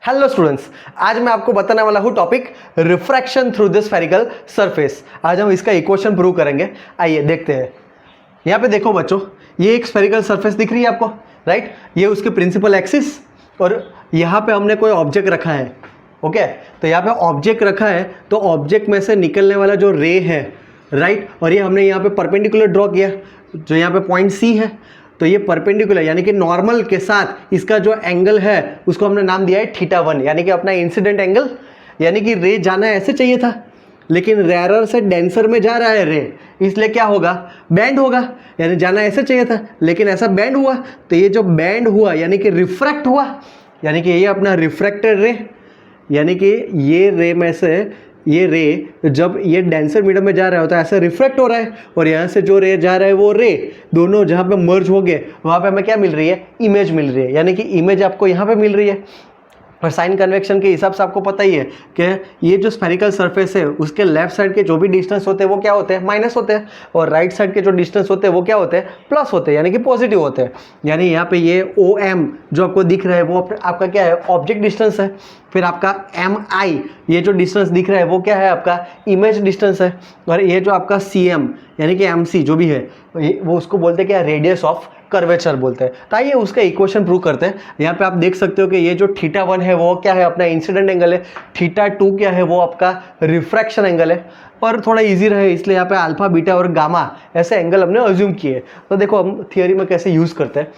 Hello students, आज मैं आपको बताने वाला हूँ topic refraction through the spherical surface. आज हम इसका इक्वेशन प्रूव करेंगे। आइए देखते हैं। यहाँ पे देखो बच्चों, ये एक स्फेरिकल सरफेस दिख रही है आपको, राइट। ये उसके प्रिंसिपल एक्सिस और यहाँ पे हमने कोई ऑब्जेक्ट रखा है। ओके, तो यहाँ पे ऑब्जेक्ट रखा है, तो ऑब्जेक्ट में से निकलने वाला जो रे है, राइट, और ये हमने यहाँ पे परपेंडिकुलर ड्रॉ किया, जो यहाँ पे पॉइंट सी है। तो ये परपेंडिकुलर यानी कि नॉर्मल के साथ इसका जो एंगल है उसको हमने नाम दिया है θ1, यानी कि अपना इंसिडेंट एंगल। यानी कि रे जाना ऐसे चाहिए था, लेकिन रेयरर से डेंसर में जा रहा है रे, इसलिए क्या होगा, बैंड होगा। यानी जाना ऐसे चाहिए था लेकिन ऐसा बैंड हुआ, तो ये जो बैंड हुआ यानी कि रिफ्रैक्ट हुआ, यानी कि ये अपना रिफ्रैक्टेड रे, यानी कि ये रे में से ये रे जब ये डेंसर मीडियम में जा रहा होता है ऐसे रिफ्रैक्ट हो रहा है, और यहाँ से जो रे जा रहा है वो रे दोनों जहाँ पे मर्ज हो गए वहाँ पे हमें क्या मिल रही है, इमेज मिल रही है। यानी कि इमेज आपको यहाँ पे मिल रही है। और साइन कन्वेक्शन के हिसाब से आपको पता ही है कि ये जो स्फेरिकल सरफेस है उसके लेफ्ट साइड के जो भी डिस्टेंस होते हैं वो क्या होते हैं, माइनस होते हैं, और राइट साइड के जो डिस्टेंस होते हैं वो क्या होते हैं, प्लस होते हैं, यानी कि पॉजिटिव होते हैं। यानी यहाँ पे ये OM जो आपको दिख रहा है वो आपका क्या है, ऑब्जेक्ट डिस्टेंस है। फिर आपका MI ये जो डिस्टेंस दिख रहा है वो क्या है, आपका इमेज डिस्टेंस है। और ये जो आपका CM यानी कि MC जो भी है वो उसको बोलते हैं क्या, रेडियस ऑफ कर्वेचर बोलते हैं। तो आइए उसका इक्वेशन प्रूव करते हैं। यहाँ पे आप देख सकते हो कि ये जो θ1 है वो क्या है, अपना इंसिडेंट एंगल है। θ2 क्या है, वो आपका रिफ्रैक्शन एंगल है। पर थोड़ा इजी रहे इसलिए यहाँ पे अल्फा, बीटा और गामा ऐसे एंगल हमने अज्यूम किए। तो देखो हम थियोरी में कैसे यूज करते हैं।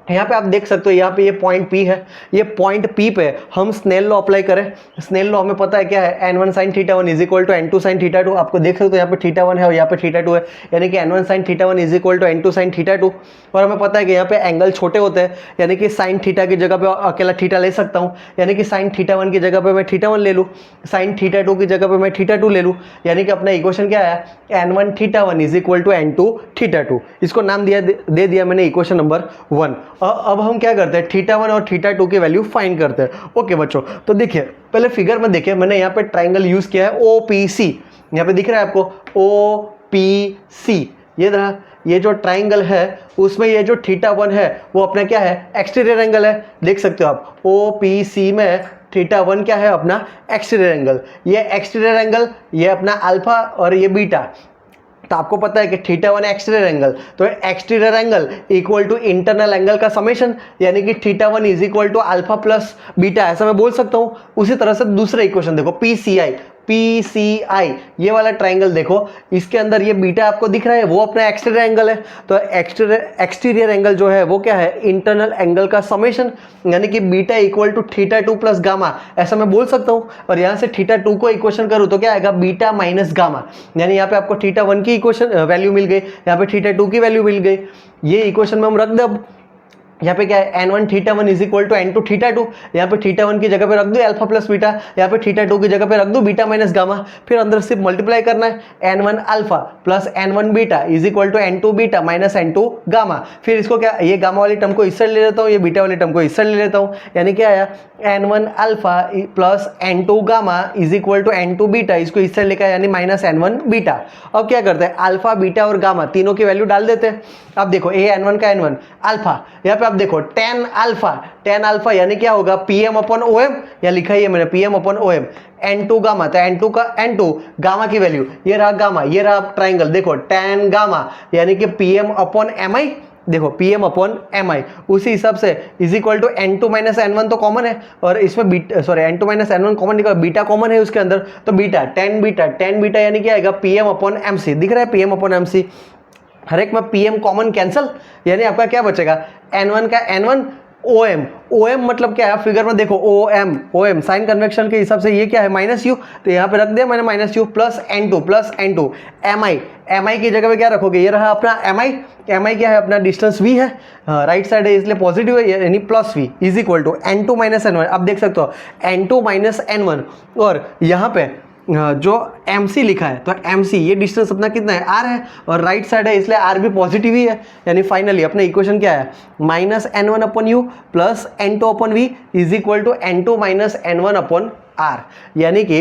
यहाँ पे आप देख सकते हो, यहाँ पे ये पॉइंट P है, ये पॉइंट P पे हम स्नेल लॉ अप्लाई करें। स्नेल लॉ हमें पता है क्या है, n1 sin θ1 is equal to n2 sin θ2। आपको देख सकते हो यहाँ पे θ1 है और यहाँ पे θ2 है, यानी कि n1 sin θ1 is equal to n2 sin θ2। और हमें पता है कि यहाँ पे एंगल छोटे होते हैं, यानी कि sin θ की जगह पे अकेला θ ले सकता हूँ, यानी कि sin θ1 की जगह पे मैं θ1 ले लूँ, sin θ2 की जगह पे मैं θ2 ले लूँ। यानी कि अपना इक्वेशन क्या है, n1 θ1 is equal to n2 θ2। इसको नाम दे दिया मैंने इक्वेशन नंबर 1। अब हम क्या करते हैं, θ1 और θ2 की वैल्यू फाइंड करते हैं। ओके बच्चों, तो देखिए पहले फिगर में देखिए, मैंने यहाँ पे ट्राइंगल यूज किया है OPC। यहाँ पे दिख रहा है आपको OPC, ये रहा। ये जो ट्राइंगल है उसमें ये जो θ1 है वो अपना क्या है, एक्सटीरियर एंगल है। देख सकते हो आप OPC में θ1 क्या है, अपना एक्सटीरियर एंगल। ये एक्सटीरियर एंगल ये अपना अल्फा और ये बीटा। तो आपको पता है कि θ1 एक्सटीरियर एंगल, तो exterior angle equal to internal angle का समेशन, यानी कि θ1 is equal to alpha plus beta, ऐसा मैं बोल सकता हूँ। उसी तरह से दूसरा इक्वेशन देखो, PCI ये वाला ट्राइंगल देखो, इसके अंदर ये बीटा आपको दिख रहा है, वो अपना एक्सटीरियर एंगल है। तो एक्सटीरियर एंगल जो है वो क्या है, इंटरनल एंगल का समेशन, यानी कि beta equal to θ2 plus gamma, ऐसा मैं बोल सकता हूँ। और यहाँ से θ2 को इक्वेशन करूँ तो क्या आएगा, बीटा माइनस गामा। यानी यहाँ पे आपको θ1 की इक्वेशन वैल्यू मिल गई, यहाँ पे θ2 की वैल्यू मिल गई। ये इक्वेशन में हम रख दे। अब यहाँ पे क्या है, n1 θ1 is equal to n2 θ2। यहाँ पे θ1 की जगह पे रख दो अल्फा प्लस बीटा, यहाँ पे θ2 की जगह पे रख दो बीटा माइनस गामा। फिर अंदर सिर्फ मल्टीप्लाई करना है, n1 alpha plus n1 beta is equal to n2 beta minus n2 gamma. फिर इसको क्या, ये गामा वाली टर्म को इस साइड ले लेता हूँ, ये बीटा वाली टर्म को इस साइड ले लेता हूँ, यानी क्या आया, n1 alpha plus n2 gamma is equal to n2 beta, इसको इस साइड लेकर यानी माइनस n1 बीटा। अब क्या करते हैं, अल्फा बीटा और गामा तीनों की वैल्यू डाल देते हैं। अब देखो ये n1 का n1 अल्फा, यहाँ पे आप देखो tan अल्फा यानी क्या होगा, PM अपॉन OM, या लिखा है मैंने PM upon OM। n2 gamma, तो n2 का n2 गामा की वैल्यू, ये रहा गामा, ये रहा ट्राइंगल देखो tan गामा, यानी कि PM अपॉन MI, देखो PM अपॉन MI। उसी हिसाब से is equal to n2 minus n1 तो कॉमन है, और इसमें n2 माइनस n1 कॉमन निकला, बीटा कॉमन है उसके अंदर, तो बीटा tan बीटा यानी क्या आएगा, PM अपॉन MC। दिख रहा है PM अपॉन MC, हर एक में PM कॉमन कैंसल, यानी आपका क्या बचेगा, n1 का n1 OM मतलब क्या है, फिगर में देखो OM साइन कन्वेक्शन के हिसाब से ये क्या है, माइनस U, तो यहाँ पे रख दिया मैंने minus U plus n2 MI की जगह पे क्या रखोगे, ये रहा अपना MI क्या है, अपना डिस्टेंस V है, राइट साइड है इसलिए पॉजिटिव है, यानी plus V is equal to n2 minus n1। अब देख सकते हो n2 माइनस n1, और यहाँ पे जो MC लिखा है, तो MC ये डिस्टेंस अपना कितना है, R है, और राइट साइड है इसलिए R भी पॉजिटिव ही है। यानी फाइनली अपना इक्वेशन क्या है, minus n1 upon U plus n2 upon V is equal to n2 minus n1 upon R। यानी कि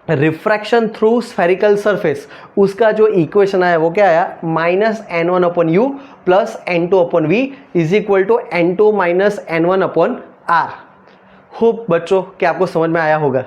रिफ्रैक्शन थ्रू स्फेरिकल सरफेस, उसका जो इक्वेशन आया वो क्या आया, minus n1 upon U plus n2 upon V is equal to n2 minus n1 upon R। Hope बच्चों कि आपको समझ में आया होगा।